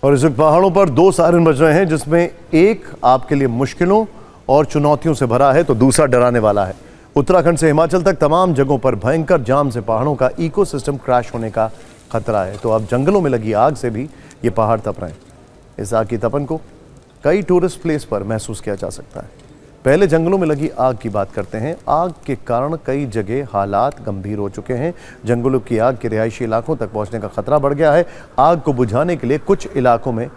और इस वक्त पहाड़ों पर दो सायरन बज रहे हैं, जिसमें एक आपके लिए मुश्किलों और चुनौतियों से भरा है तो दूसरा डराने वाला है। उत्तराखंड से हिमाचल तक तमाम जगहों पर भयंकर जाम से पहाड़ों का इकोसिस्टम क्रैश होने का खतरा है। तो अब जंगलों में लगी आग से भी ये पहाड़ तप रहे हैं। इस आग की तपन को कई टूरिस्ट प्लेस पर महसूस किया जा सकता है। पहले जंगलों में लगी आग की बात करते हैं। आग के कारण कई जगह हालात गंभीर हो चुके हैं। जंगलों की आग के रिहायशी इलाकों तक पहुंचने का खतरा बढ़ गया है। आग को बुझाने के लिए कुछ इलाकों में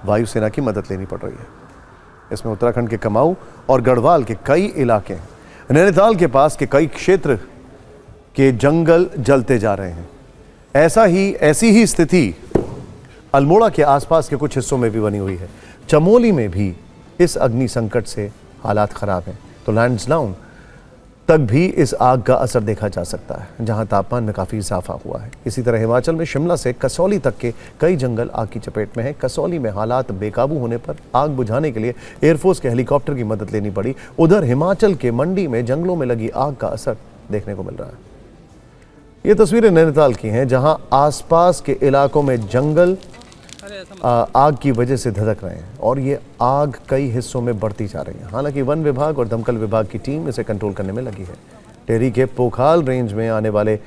वायुसेना की मदद लेनी पड़ रही है। इसमें उत्तराखंड के कमाऊं और गढ़वाल के कई इलाके हैं। नैनीताल के पास के कई क्षेत्र के जंगल जलते जा रहे हैं। ऐसी ही स्थिति अल्मोड़ा के आसपास के कुछ हिस्सों में भी बनी हुई है। चमोली में भी इस अग्नि संकट से हालात खराब हैं। तो लैंसडाउन तक भी इस आग का असर देखा जा सकता है, जहां तापमान में काफ़ी इजाफा हुआ है। इसी तरह हिमाचल में शिमला से कसौली तक के कई जंगल आग की चपेट में हैं। कसौली में हालात बेकाबू होने पर आग बुझाने के लिए एयरफोर्स के हेलीकॉप्टर की मदद लेनी पड़ी। उधर हिमाचल के मंडी में जंगलों में लगी आग का असर देखने को मिल रहा है। ये तस्वीरें नैनीताल की हैं, जहां आसपास के इलाकों में जंगल आग की वजह से धधक रहे हैं और ये आग कई हिस्सों में बढ़ती जा रही है। हालांकि वन विभाग और दमकल विभाग की टीम इसे कंट्रोल करने में लगी है। टेहरी के पोखाल रेंज में आने वाले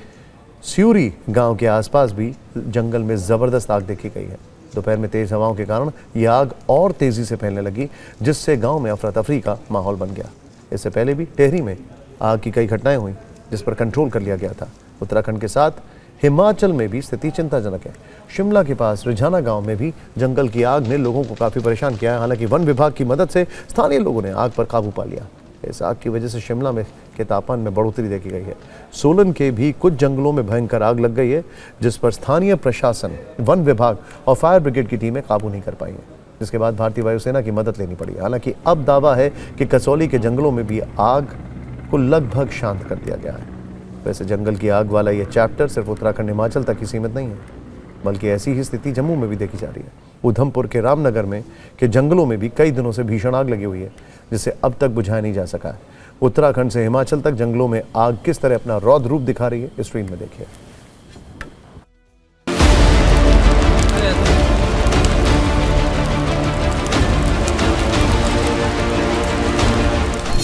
स्यूरी गांव के आसपास भी जंगल में ज़बरदस्त आग देखी गई है। दोपहर में तेज़ हवाओं के कारण ये आग और तेज़ी से फैलने लगी, जिससे गाँव में अफरा तफरी का माहौल बन गया। इससे पहले भी टेहरी में आग की कई घटनाएँ हुई, जिस पर कंट्रोल कर लिया गया था। उत्तराखंड के साथ हिमाचल में भी स्थिति चिंताजनक है। शिमला के पास रिझाना गांव में भी जंगल की आग ने लोगों को काफ़ी परेशान किया है। हालांकि वन विभाग की मदद से स्थानीय लोगों ने आग पर काबू पा लिया। इस आग की वजह से शिमला में के तापमान में बढ़ोतरी देखी गई है। सोलन के भी कुछ जंगलों में भयंकर आग लग गई है, जिस पर स्थानीय प्रशासन, वन विभाग और फायर ब्रिगेड की टीमें काबू नहीं कर पाई हैं, जिसके बाद भारतीय वायुसेना की मदद लेनी पड़ी। हालांकि अब दावा है कि कसौली के जंगलों में भी आग को लगभग शांत कर दिया गया है। वैसे जंगल की आग वाला ये चैप्टर सिर्फ उत्तराखंड हिमाचल तक ही सीमित नहीं है, बल्कि ऐसी ही स्थिति जम्मू में भी देखी जा रही है। उधमपुर के रामनगर में के जंगलों में भी कई दिनों से भीषण आग लगी हुई है, जिसे अब तक बुझाया नहीं जा सका है। उत्तराखंड से हिमाचल तक जंगलों में आग किस तरह अपना रौद्र रूप दिखा रही है, इस स्क्रीन में देखिए।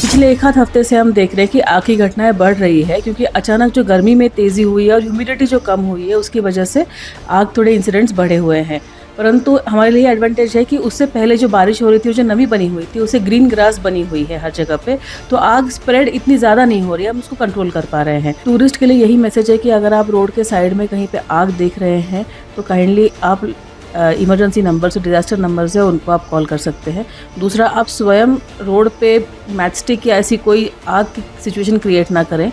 पिछले एक आध हफ्ते से हम देख रहे हैं कि आग की घटनाएं बढ़ रही है, क्योंकि अचानक जो गर्मी में तेज़ी हुई है और ह्यूमिडिटी जो कम हुई है, उसकी वजह से आग थोड़े इंसिडेंट्स बढ़े हुए हैं। परंतु हमारे लिए एडवांटेज है कि उससे पहले जो बारिश हो रही थी, जो नमी बनी हुई थी, उससे ग्रीन ग्रास बनी हुई है हर जगह पे, तो आग स्प्रेड इतनी ज़्यादा नहीं हो रही है, हम उसको कंट्रोल कर पा रहे हैं। टूरिस्ट के लिए यही मैसेज है कि अगर आप रोड के साइड में कहीं पर आग देख रहे हैं तो काइंडली आप इमरजेंसी नंबर से, डिज़ास्टर नंबर से उनको आप कॉल कर सकते हैं। दूसरा, आप स्वयं रोड पे मैचस्टिक या ऐसी कोई आग की सिचुएशन क्रिएट ना करें।